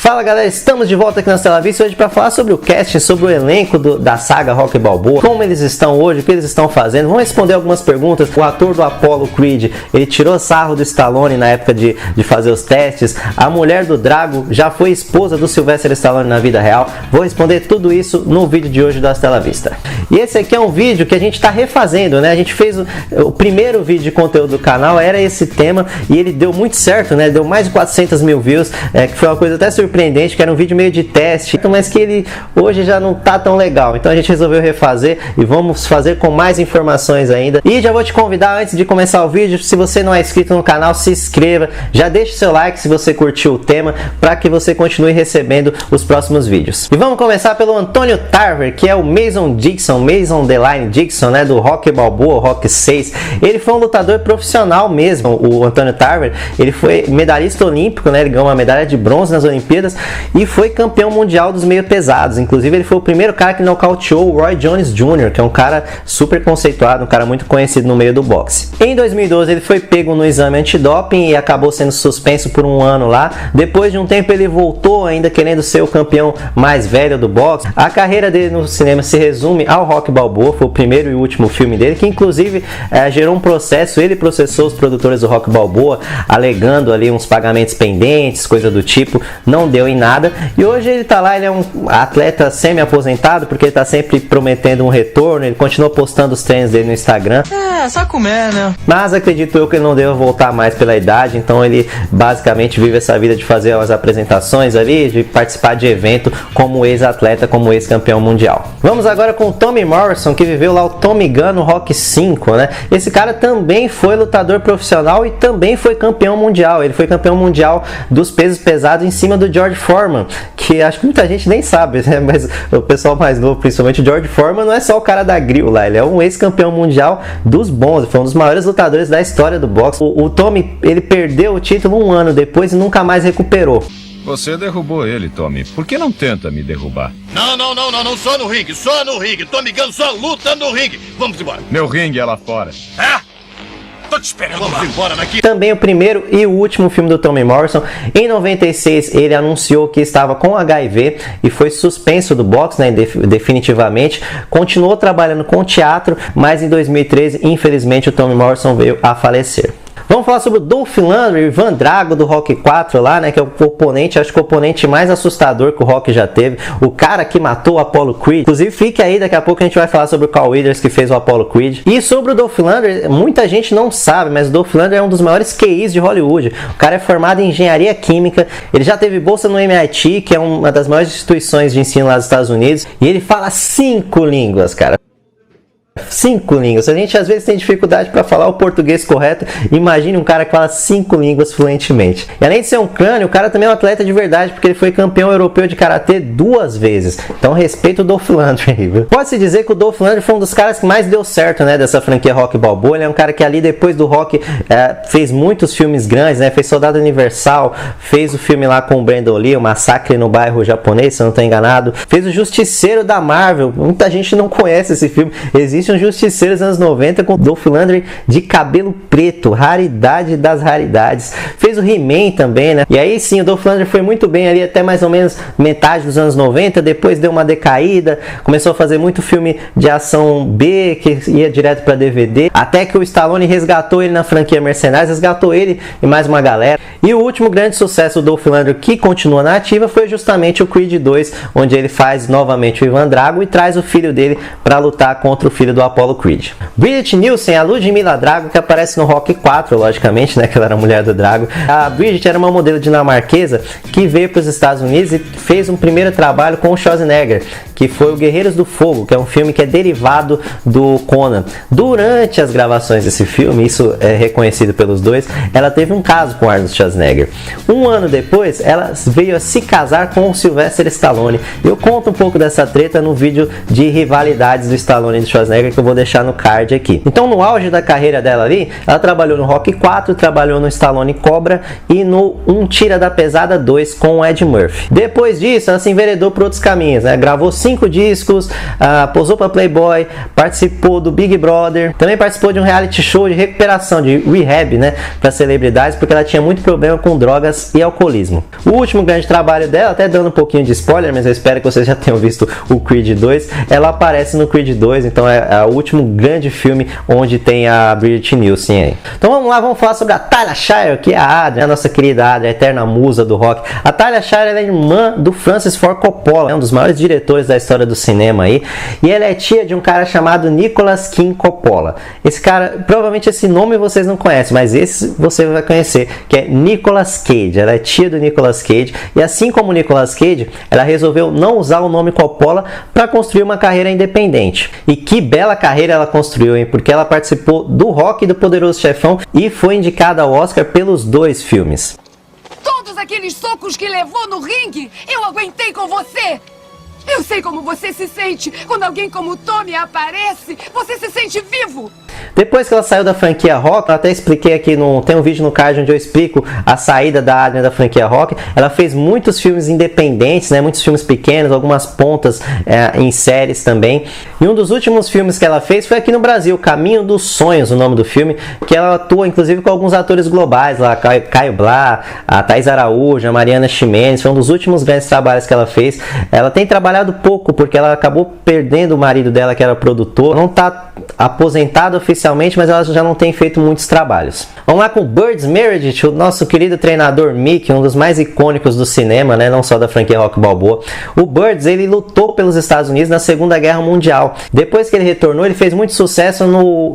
Fala galera, estamos de volta aqui na Tela Vista hoje para falar sobre o casting, sobre o elenco da saga Rocky Balboa, como eles estão hoje, o que eles estão fazendo. Vamos responder algumas perguntas. O ator do Apollo Creed, ele tirou sarro do Stallone na época de fazer os testes. A mulher do Drago já foi esposa do Sylvester Stallone na vida real. Vou responder tudo isso no vídeo de hoje da Tela Vista. E esse aqui é um vídeo que a gente está refazendo, né? A gente fez o primeiro vídeo de conteúdo do canal, era esse tema, e ele deu muito certo, né? Deu mais de 400 mil views, que foi uma coisa até surpreendente, que era um vídeo meio de teste, mas que ele hoje já não tá tão legal. Então a gente resolveu refazer e vamos fazer com mais informações ainda. E já vou te convidar, antes de começar o vídeo, se você não é inscrito no canal, se inscreva, já deixa o seu like se você curtiu o tema, para que você continue recebendo os próximos vídeos. E vamos começar pelo Antônio Tarver, que é o Mason Deline Dixon, né, do Rocky Balboa, Rocky 6. Ele foi um lutador profissional mesmo, o Antônio Tarver. Ele foi medalhista olímpico, né, ele ganhou uma medalha de bronze nas Olimpíadas e foi campeão mundial dos meio pesados. Inclusive ele foi o primeiro cara que nocauteou o Roy Jones Jr., que é um cara super conceituado, um cara muito conhecido no meio do boxe. Em 2012 ele foi pego no exame antidoping e acabou sendo suspenso por um ano lá. Depois de um tempo ele voltou, ainda querendo ser o campeão mais velho do boxe. A carreira dele no cinema se resume ao Rocky Balboa, foi o primeiro e último filme dele, que inclusive gerou um processo. Ele processou os produtores do Rocky Balboa, alegando ali uns pagamentos pendentes, coisa do tipo. Não deu em nada, e hoje ele tá lá, ele é um atleta semi-aposentado, porque ele tá sempre prometendo um retorno. Ele continua postando os treinos dele no Instagram. É, só comer, né? Mas acredito eu que ele não deva voltar mais pela idade, então ele basicamente vive essa vida de fazer as apresentações ali, de participar de evento como ex-atleta, como ex-campeão mundial. Vamos agora com o Tommy Morrison, que viveu lá o Tommy Gunn no Rocky 5, né? Esse cara também foi lutador profissional e também foi campeão mundial. Ele foi campeão mundial dos pesos pesados em cima do George Foreman, que acho que muita gente nem sabe, né? Mas o pessoal mais novo, principalmente o George Foreman, não é só o cara da grill lá, ele é um ex-campeão mundial dos bons, foi um dos maiores lutadores da história do boxe. O Tommy, ele perdeu o título um ano depois e nunca mais recuperou. Você derrubou ele, Tommy. Por que não tenta me derrubar? Não, só no ringue, Tommy Gunn só luta no ringue. Vamos embora. Meu ringue é lá fora. Tô te esperando. Vamos embora daqui. Também o primeiro e o último filme do Tommy Morrison. Em 96 ele anunciou que estava com HIV e foi suspenso do boxe, né, definitivamente. Continuou trabalhando com teatro, mas em 2013 infelizmente o Tommy Morrison veio a falecer. Vamos falar sobre o Dolph Lundgren, Ivan Drago do Rocky 4 lá, né, que é o oponente, acho que o oponente mais assustador que o Rocky já teve, o cara que matou o Apollo Creed. Inclusive fique aí, daqui a pouco a gente vai falar sobre o Carl Weathers, que fez o Apollo Creed. E sobre o Dolph Lundgren, muita gente não sabe, mas o Dolph Lundgren é um dos maiores QIs de Hollywood. O cara é formado em engenharia química, ele já teve bolsa no MIT, que é uma das maiores instituições de ensino lá dos Estados Unidos, e ele fala 5 línguas, cara. 5 línguas. A gente às vezes tem dificuldade para falar o português correto. Imagine um cara que fala 5 línguas fluentemente. E além de ser um crânio, o cara também é um atleta de verdade, porque ele foi campeão europeu de karatê 2 vezes. Então respeito o Dolph Lundgren. Pode-se dizer que o Dolph Lundgren foi um dos caras que mais deu certo, né, dessa franquia Rocky Balboa. Ele é um cara que ali depois do Rocky fez muitos filmes grandes, né? Fez Soldado Universal, fez o filme lá com o Brandon Lee, o Massacre no Bairro Japonês, se eu não estou enganado. Fez o Justiceiro da Marvel. Muita gente não conhece esse filme. Existe um Justiceiro dos anos 90 com Dolph Lundgren de cabelo preto, raridade das raridades. Fez o He-Man também, né? E aí sim, o Dolph Lundgren foi muito bem ali até mais ou menos metade dos anos 90, depois deu uma decaída, começou a fazer muito filme de ação B, que ia direto para DVD, até que o Stallone resgatou ele na franquia Mercenários, resgatou ele e mais uma galera. E o último grande sucesso do Dolph Lundgren, que continua na ativa, foi justamente o Creed 2, onde ele faz novamente o Ivan Drago e traz o filho dele para lutar contra o filho do Apollo Creed. Bridget Nielsen, a Ludmilla Drago, que aparece no Rocky 4, logicamente, né, que ela era a mulher do Drago. A Bridget era uma modelo dinamarquesa que veio para os Estados Unidos e fez um primeiro trabalho com o Schwarzenegger, que foi o Guerreiros do Fogo, que é um filme que é derivado do Conan. Durante as gravações desse filme, isso é reconhecido pelos dois, ela teve um caso com Arnold Schwarzenegger. Um ano depois, ela veio a se casar com o Sylvester Stallone. Eu conto um pouco dessa treta no vídeo de rivalidades do Stallone e do Schwarzenegger, Schwarzenegger, que eu vou deixar no card aqui. Então, no auge da carreira dela ali, ela trabalhou no Rocky 4, trabalhou no Stallone Cobra e no Um Tira da Pesada 2 com o Ed Murphy. Depois disso, ela se enveredou por outros caminhos, né? Gravou 5 discos, posou para Playboy, participou do Big Brother, também participou de um reality show de recuperação, de rehab, né, para celebridades, porque ela tinha muito problema com drogas e alcoolismo. O último grande trabalho dela, até dando um pouquinho de spoiler, mas eu espero que vocês já tenham visto o Creed 2, ela aparece no Creed 2, então é o último grande filme onde tem a Brigitte Nielsen aí. Então vamos lá, vamos falar sobre a Talia Shire, que é a Adrian, a nossa querida Adrian, a eterna musa do rock. A Talia Shire é irmã do Francis Ford Coppola, é um dos maiores diretores da história do cinema aí, e ela é tia de um cara chamado Nicholas King Coppola. Esse cara, provavelmente esse nome vocês não conhecem, mas esse você vai conhecer, que é Nicolas Cage. Ela é tia do Nicolas Cage, e assim como o Nicolas Cage, ela resolveu não usar o nome Coppola para construir uma carreira independente. E que bela carreira ela construiu, hein? Porque ela participou do Rocky e do Poderoso Chefão e foi indicada ao Oscar pelos 2 filmes. Todos aqueles socos que levou no ringue, eu aguentei com você! Eu sei como você se sente quando alguém como o Tommy aparece. Você se sente vivo. Depois que ela saiu da franquia Rock, eu até expliquei aqui, tem um vídeo no card onde eu explico a saída da Adrian da franquia Rock. Ela fez muitos filmes independentes, né, muitos filmes pequenos, algumas pontas em séries também. E um dos últimos filmes que ela fez foi aqui no Brasil, Caminho dos Sonhos, o nome do filme, que ela atua inclusive com alguns atores globais, lá, Caio Blá, a Thaís Araújo, a Mariana Ximenes. Foi um dos últimos grandes trabalhos que ela fez. Ela tem trabalhado pouco porque ela acabou perdendo o marido dela, que era produtor. Não está aposentada oficialmente, mas ela já não tem feito muitos trabalhos. Vamos lá com o Burns Meredith, o nosso querido treinador Mickey, um dos mais icônicos do cinema, né? Não só da franquia Rock Balboa. O Burns, ele lutou pelos Estados Unidos na Segunda Guerra Mundial. Depois que ele retornou, ele fez muito sucesso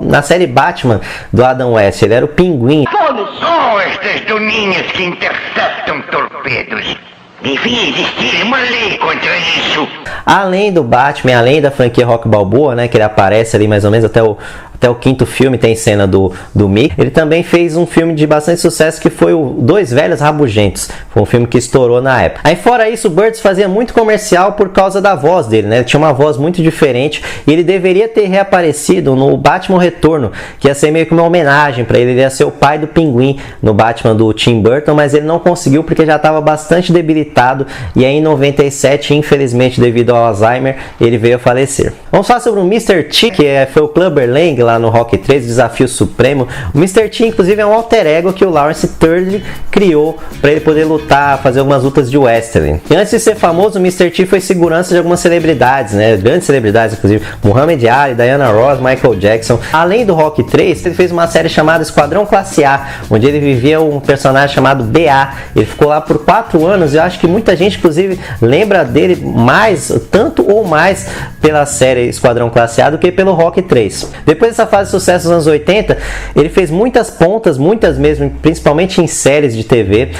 na série Batman do Adam West. Ele era o Pinguim. Oh, estas doninhas que interceptam torpedos. Devia existir uma lei contra isso. Além do Batman, além da franquia Rock Balboa, né, que ele aparece ali mais ou menos até o 5º filme, tem cena do Mickey. Ele também fez um filme de bastante sucesso que foi o Dois Velhos Rabugentos. Foi um filme que estourou na época. Aí fora isso, o Burns fazia muito comercial por causa da voz dele, né? Ele tinha uma voz muito diferente e ele deveria ter reaparecido no Batman Retorno, que ia ser meio que uma homenagem para ele. Ele ia ser o pai do Pinguim no Batman do Tim Burton, mas ele não conseguiu porque já estava bastante debilitado, e aí em 97, infelizmente devido ao Alzheimer, ele veio a falecer. Vamos falar sobre o Mr. T, que foi o Clubber Lang lá no Rocky 3, Desafio Supremo. O Mr. T, inclusive, é um alter ego que o Lawrence Turley criou para ele poder lutar, fazer algumas lutas de wrestling. E antes de ser famoso, o Mr. T foi segurança de algumas celebridades, né? Grandes celebridades, inclusive Muhammad Ali, Diana Ross, Michael Jackson. Além do Rocky 3, ele fez uma série chamada Esquadrão Classe A, onde ele vivia um personagem chamado BA. Ele ficou lá por 4 anos e eu acho que muita gente, inclusive, lembra dele mais, tanto ou mais pela série Esquadrão Classe A do que pelo Rocky 3. Depois dessa fase de sucesso dos anos 80, ele fez muitas pontas, muitas mesmo, principalmente em séries de TV.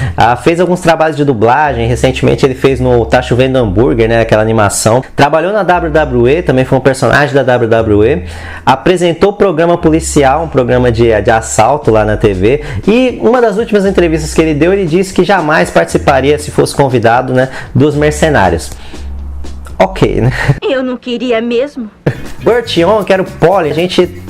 Fez alguns trabalhos de dublagem. Recentemente ele fez no Tá Chovendo Hambúrguer, né, aquela animação. Trabalhou na WWE, também foi um personagem da WWE. Apresentou programa policial, um programa de assalto lá na TV. E uma das últimas entrevistas que ele deu, ele disse que jamais participaria, se fosse convidado, né, dos Mercenários. Ok, né? Eu não queria mesmo. Burt Young, que era o Polly, a gente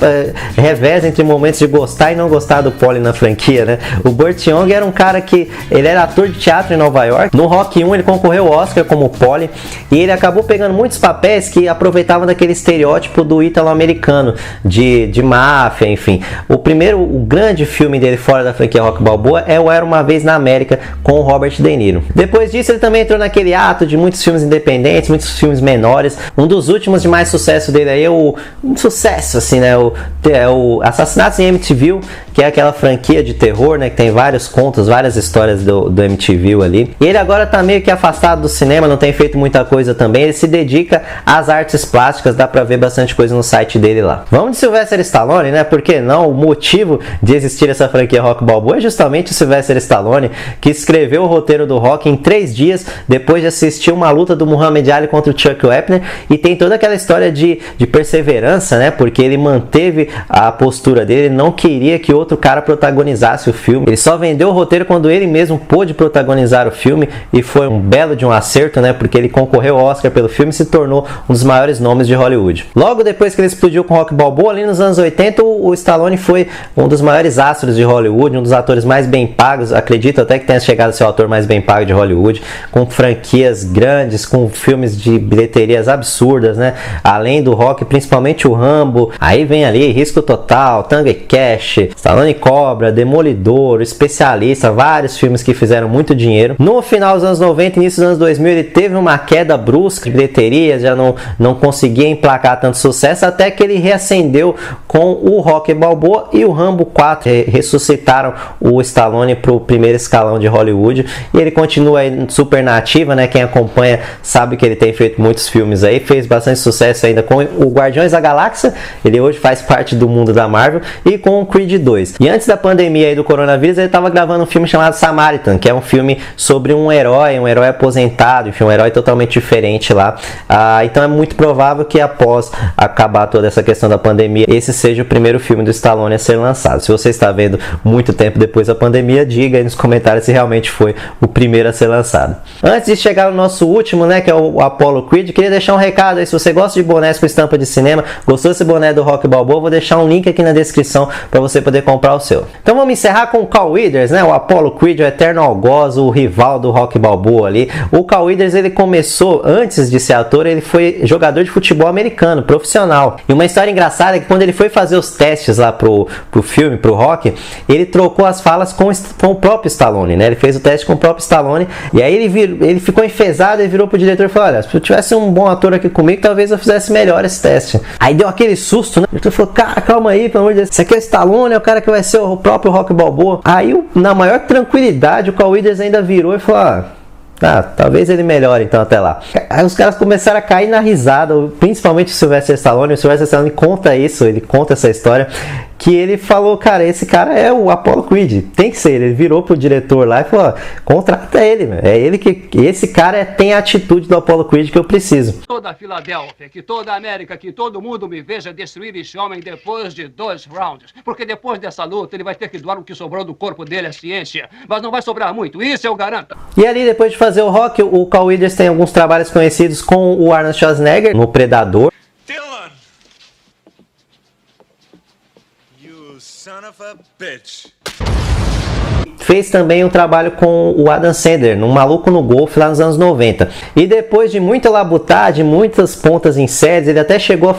reveza entre momentos de gostar e não gostar do Polly na franquia, né? O Burt Young era um cara que, ele era ator de teatro em Nova York. No Rock 1 ele concorreu ao Oscar como Polly, e ele acabou pegando muitos papéis que aproveitavam daquele estereótipo do ítalo-americano, de máfia, enfim. O grande filme dele fora da franquia Rock Balboa é o Era Uma Vez na América, com o Robert De Niro. Depois disso ele também entrou naquele ato de muitos filmes independentes, muitos filmes menores. Um dos últimos de mais sucesso dele aí é um sucesso, assim, né? O Assassinatos em Amityville, que é aquela franquia de terror, né? Que tem vários contos, várias histórias do Amityville ali. E ele agora tá meio que afastado do cinema, não tem feito muita coisa também. Ele se dedica às artes plásticas, dá pra ver bastante coisa no site dele lá. Vamos de Sylvester Stallone, né? Por que não? O motivo de existir essa franquia Rock Balboa é justamente o Sylvester Stallone, que escreveu o roteiro do Rock em 3 dias, depois de assistir uma luta do Muhammad Ali contra o Chuck Wepner, e tem toda aquela história de perseverança, né? Porque ele manteve a postura dele, não queria que outros outro cara protagonizasse o filme. Ele só vendeu o roteiro quando ele mesmo pôde protagonizar o filme, e foi um belo de um acerto, né? Porque ele concorreu ao Oscar pelo filme e se tornou um dos maiores nomes de Hollywood. Logo depois que ele explodiu com Rocky Balboa, ali nos anos 80, o Stallone foi um dos maiores astros de Hollywood, um dos atores mais bem pagos, acredito até que tenha chegado a ser o ator mais bem pago de Hollywood, com franquias grandes, com filmes de bilheterias absurdas, né? Além do Rocky, principalmente o Rambo, aí vem ali Risco Total, Tango e Cash, Stallone Cobra, Demolidor, Especialista, vários filmes que fizeram muito dinheiro. No final dos anos 90, início dos anos 2000, ele teve uma queda brusca de bilheteria, já não conseguia emplacar tanto sucesso, até que ele reacendeu com o Rocky Balboa e o Rambo 4, ressuscitaram o Stallone para o primeiro escalão de Hollywood, e ele continua aí super nativa, né? Quem acompanha sabe que ele tem feito muitos filmes aí, fez bastante sucesso ainda com o Guardiões da Galáxia, ele hoje faz parte do mundo da Marvel, e com o Creed 2. E antes da pandemia aí do coronavírus, ele estava gravando um filme chamado Samaritan, que é um filme sobre um herói aposentado, enfim, um herói totalmente diferente lá. Então é muito provável que após acabar toda essa questão da pandemia, esse seja o primeiro filme do Stallone a ser lançado. Se você está vendo muito tempo depois da pandemia, diga aí nos comentários se realmente foi o primeiro a ser lançado. Antes de chegar no nosso último, né, que é o Apollo Creed, queria deixar um recado aí. Se você gosta de bonés com estampa de cinema, gostou desse boné do Rocky Balboa, vou deixar um link aqui na descrição para você poder comprar o seu. Então vamos encerrar com o Carl Weathers, né, o Apollo Creed, o eterno algoz, o rival do Rocky Balboa ali. O Carl Weathers, ele começou, antes de ser ator, ele foi jogador de futebol americano, profissional. E uma história engraçada é que quando ele foi fazer os testes lá pro filme, pro Rocky, ele trocou as falas com o próprio Stallone, né? Ele fez o teste com o próprio Stallone, e aí ele ficou enfesado e virou pro diretor e falou: olha, se eu tivesse um bom ator aqui comigo, talvez eu fizesse melhor esse teste. Aí deu aquele susto, né? O diretor falou: cara, calma aí, pelo amor de Deus, esse aqui é o Stallone, é o cara que vai ser o próprio Rocky Balboa. Aí, na maior tranquilidade, o Carl Weathers ainda virou e falou: talvez ele melhore então até lá. Aí os caras começaram a cair na risada, principalmente o Sylvester Stallone. O Sylvester Stallone conta isso, ele conta essa história, que ele falou: cara, esse cara é o Apollo Creed, tem que ser ele. Ele virou pro diretor lá e falou: contrata ele, meu. É ele esse cara tem a atitude do Apollo Creed que eu preciso. Toda a Filadélfia, que toda a América, que todo mundo me veja destruir esse homem depois de 2 rounds, porque depois dessa luta ele vai ter que doar o que sobrou do corpo dele à ciência, mas não vai sobrar muito, isso eu garanto. E ali, depois de fazer o Rock, o Carl Weathers tem alguns trabalhos conhecidos com o Arnold Schwarzenegger no Predador. Dylan! You son of a bitch. Fez também um trabalho com o Adam Sandler, no Maluco no Golfe, lá nos anos 90. E depois de muita labutagem, muitas pontas em séries, ele até chegou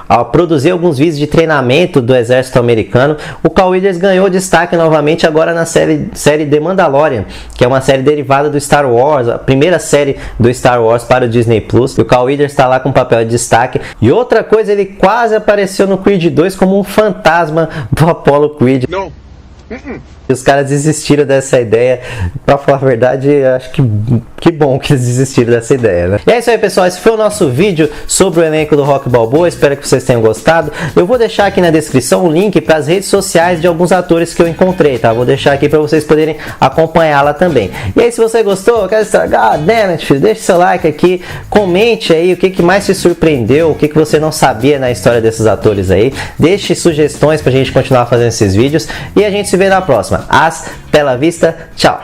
a produzir alguns vídeos de treinamento do exército americano. O Carl Weathers ganhou destaque novamente agora na série The Mandalorian, que é uma série derivada do Star Wars, a primeira série do Star Wars para o Disney Plus. E o Carl Weathers está lá com papel de destaque. E outra coisa, ele quase apareceu no Creed 2 como um fantasma do Apollo Creed. Não. Os caras desistiram dessa ideia. Pra falar a verdade, acho que bom que eles desistiram dessa ideia, né? E é isso aí, pessoal. Esse foi o nosso vídeo sobre o elenco do Rocky Balboa. Espero que vocês tenham gostado. Eu vou deixar aqui na descrição o link para as redes sociais de alguns atores que eu encontrei, tá? Vou deixar aqui para vocês poderem acompanhá-la também. E aí, se você gostou, quer estragar, filho, deixe seu like aqui, comente aí o que mais te surpreendeu, o que você não sabia na história desses atores aí. Deixe sugestões pra gente continuar fazendo esses vídeos e a gente se vê na próxima. Hasta la vista, tchau!